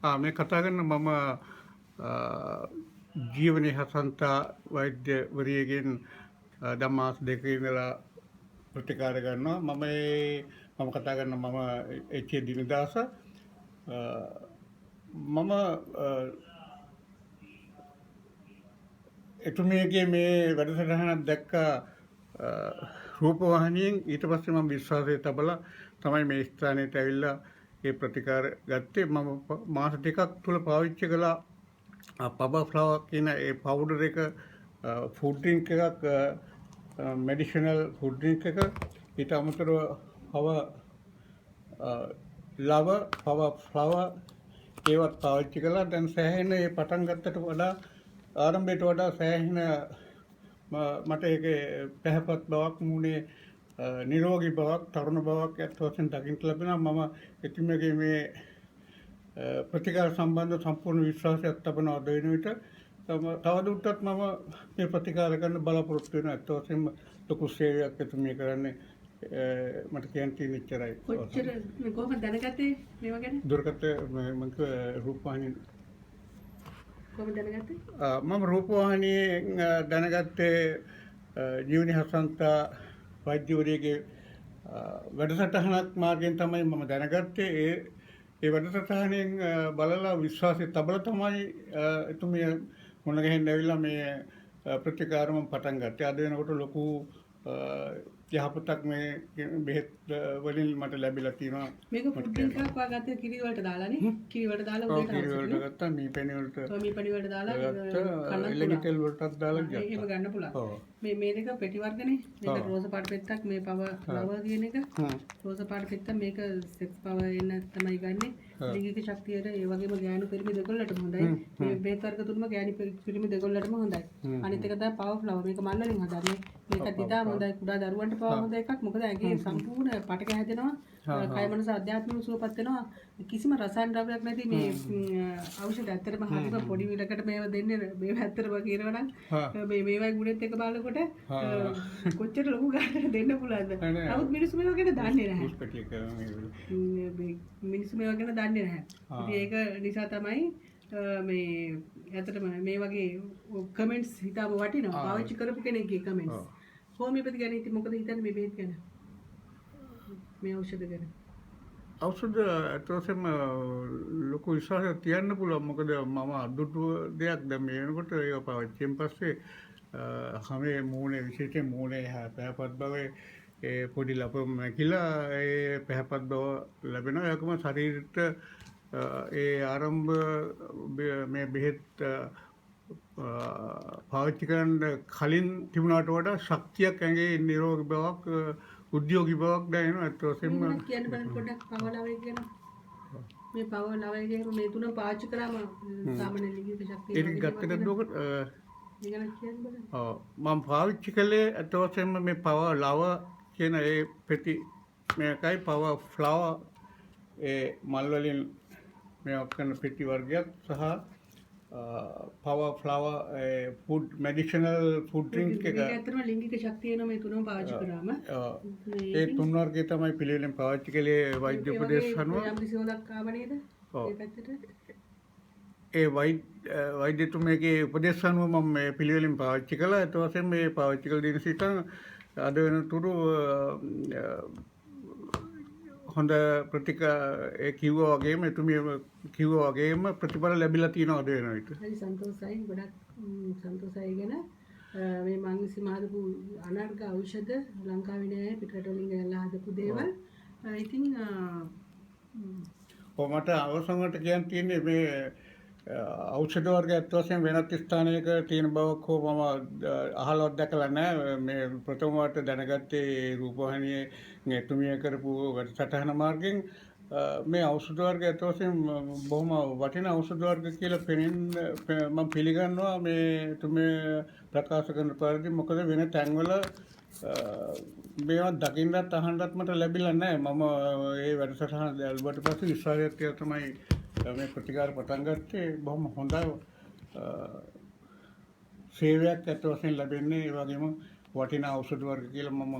මේ කතා කරන මම ජීවනයේ හසන්තා වෛද්‍යවරියගෙන් දැන් මාස දෙකක ඉඳලා ප්‍රතිකාර ගන්නවා. මම කතා කරන මම එච්.ඒ. දිනදාස. මම එතුමියගේ මේ වැඩසටහනක් දැක්කා රූපවාහිනියෙන්. ඊට පස්සේ මම විශ්වාසය තබලා තමයි මේ ස්ථානයට ඇවිල්ලා ඒ ප්‍රතිකාර ගත්තේ. මම මාස දෙකක් තුල පාවිච්චි කළා පබ ෆ්ලවර් කියන ඒ පවුඩර් එක, ෆුඩ් ඩ්‍රින්ක් එකක්, මෙඩිසිනල් ෆුඩ් ඩ්‍රින්ක් එක. ඊට අමතරව පව ලව, පව ෆ්ලවර් ඒවත් පාවිච්චි කළා. දැන් සෑහෙන ඒ පටන් ගත්තට වඩා ආරම්භයට වඩා සෑහෙන මට ඒකේ පැහැපත් බවක්, මූණේ නිරෝගී බවක්, තරුණ බවක් ඇත්ත වශයෙන් දකින්න ලැබෙනවා. මම එතුමියගේ මේ ප්‍රතිකාර සම්බන්ධ සම්පූර්ණ විශ්වාසයක් තබනවා අද වෙන විට. තවදුරටත් මම මේ ප්‍රතිකාර කරන්න බලාපොරොත්තු වෙනවා. ඇත්ත වශයෙන්ම ලොකු සේවයක් එතුමිය කරන්නේ. මට කියන්න තියෙන ඉච්චරයි. කොච්චර මේ කොහොමද දැනගත්තේ මේවා ගැන? දුරකථන මම රූපවාහිනිය කොහොමද දැනගත්තේ? මම රූපවාහිනියෙන් දැනගත්තේ ජීවනි හසන්තා වෛද්‍යවරියගේ වැඩසටහනක් මාර්ගයෙන් තමයි මම දැනගත්තේ. ඒ වැඩසටහනෙන් බලලා විශ්වාසය තබලා තමයි එතුමිය මුණ ගැහෙන්න ඇවිල්ලා මේ ප්‍රතිකාරම පටන් ගත්තේ. අද වෙනකොට ලොකු යහපතක් මේ බෙහෙත් වලින් මට ලැබිලා තියෙනවා. මේක ෆුඩ් ඩ්‍රින්ක් එකක් වාගත්තේ කිරි වලට දාලානේ. කිරි වලට දාලා උදේට කිරි වලට ගත්තා, මී පැණි වලට. ඔව් මී පැණි වලට දාලා එළනි තෙල් වලටත් දාලා ගත්තා. එහෙම ගන්න පුළුවන්. මේ දෙක පෙටි වර්ගනේ. මේක රෝස පාට පෙත්තක්, මේ පව ලව කියන එක. රෝස පාට පෙත්ත මේක සෙක්ස් පව එන්න තමයි ගන්නෙ. ලිංගික ශක්තියට ඒ වගේම ගෑනු පිරිමි දෙකොල්ලටම හොඳයි. මේ බෙහෙත් වර්ග තුනම ගෑනු පිරිමි දෙකොල්ලටම හොඳයි. අනිත් එක තමයි පව ෆ්ලවර්. මේක මල් වලින් හදන්නේ. මේක දිදා හොඳයි. කුඩා දරුවන්ට පව හොඳ එකක්. මොකද ඇගේ සම්පූර්ණ පටක හැදෙනවා. කය මනස අධ්‍යාත්මික සුවපත් වෙනවා. කිසිම රසායන ද්‍රව්‍යයක් නැති මේ ඖෂධ ඇත්තටම හරිම පොඩි විලකට මේව දෙන්නේ. මේව ඇත්තටම කියනවා නම් මේවයි ගුණෙත් එක බලනකොට කොච්චර ලොකු ගාණක් දෙන්න පුළුවන්ද? නමුත් මිනිස්සු මේව ගැන දන්නේ නැහැ. මිනිස්සු මේව ගැන දන්නේ නැහැ. ඉතින් ඒක නිසා තමයි මේ ඇත්තටම මේ වගේ කමෙන්ට්ස් හිතාම වටිනවා. පාවිච්චි කරපු කෙනෙක්ගේ කමෙන්ට්ස්. හෝමියෝපැති ගැන ඉතින් මොකද හිතන්නේ මේ බෙහෙත් ගැන? මේ ඖෂධ ගැන? ඖෂධ ඇත්ත වශයෙන්ම ලොකු විශ්වාසයක් තියන්න පුළුවන්. මොකද මම අදුටු දෙයක් දැන් මේ වෙනකොට ඒක පාවිච්චියෙන් පස්සේ හැම මූණේ, විශේෂයෙන් මූණේ පැහැපත් බවේ ඒ පොඩි ලපම මැකිලා ඒ පැහැපත් බව ලැබෙනවා. ඒකම ශරීරයට ඒ ආරම්භ මේ බෙහෙත් පාවිච්චි කරන්න කලින් තිබුණාට වඩා ශක්තියක්, ඇඟේ නිරෝගී බවක්, උද්‍යෝගී බවක් දැනෙනවා. ඇත්ත වශයෙන්ම කියන්න බලන්න පොඩ්ඩක් පව ලවය ගැන. මේ පව ලවය ගැන මේ තුන පාවිච්චි කරාම සාමාන්‍ය ලිංගික ශක්තිය ඒක ගත්තට දුකට මේක කියන්න බලන්න. ඔව් මම පාවිච්චි කළේ ඇත්ත වශයෙන්ම මේ පව ලව කියන ඒ පෙති මේකයි, පව ෆ්ලවර් ඒ මල් වලින් මේ ඔක්කොම පෙති වර්ගයක් සහ පව flower food medicinal food drink එක. මේක ඇත්තටම ලිංගික ශක්තිය එන මේ තුනම පාවිච්චි කරාම ඒ තුන් වර්ගය තමයි පිළිවෙලින් පාවිච්චි කළේ වෛද්‍ය උපදේශ අනුව. යම් කිසි හොදක් ආව නේද? ඒ පැත්තට ඒ වෛද්‍යතුමගේ උපදේශ අනුව මම මේ පිළිවෙලින් පාවිච්චි කළා. ඒත් වශයෙන් මේ පාවිච්චි කළ දින සිට අද වෙනතුරු හොඳ ඒ කිව්වා වගේම එතුමිය කිව්වා වගේම ප්‍රතිඵල ලැබිලා තියෙනවා අද වෙන විට. හරි සන්තෝෂයි. ගොඩක් සන්තෝෂයි ගැන මේ මං විසින් හදපු අනර්ග ඖෂධ ලංකාවේ නෑ, පිටරට වලින් ගෙනල්ලා හදපු දේවල්. ඉතින් මට අවසන්වට කියන්න තියෙන්නේ මේ ඖෂධ වර්ග ඇත්ත වශයෙන් වෙනත් ස්ථානයක තියෙන බවක් හෝ මම අහලවත් දැකලා නැහැ. මේ ප්‍රථම වට දැනගත්තේ රූපවාහිනියේ එතුමිය කරපු වැඩසටහන මාර්ගයෙන්. මේ ඖෂධ වර්ග ඇත්ත වශයෙන් බොහොම වටිනා ඖෂධ වර්ග කියලා මම පිළිගන්නවා මේ එතුමිය ප්‍රකාශ කරන පරිදි. මොකද වෙන තැන්වල මේවා දකින්නත් අහන්නත් මට ලැබිලා නැහැ. මම ඒ වැඩසටහන දැල්වට පස්සේ විශ්වාසයක් තමයි මේ ප්‍රතිකාර පටන් ගත්තේ. බොහොම හොඳ සේවයක් ඇත්ත වශයෙන් ලැබෙන්නේ. ඒ වගේම වටිනා ඖෂධ වර්ග කියලා මම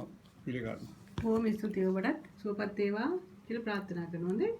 පිළිගන්නවා. බොහොම ස්තුතියි ඔබටත්. සුවපත් වේවා කියලා ප්‍රාර්ථනා කරනවා.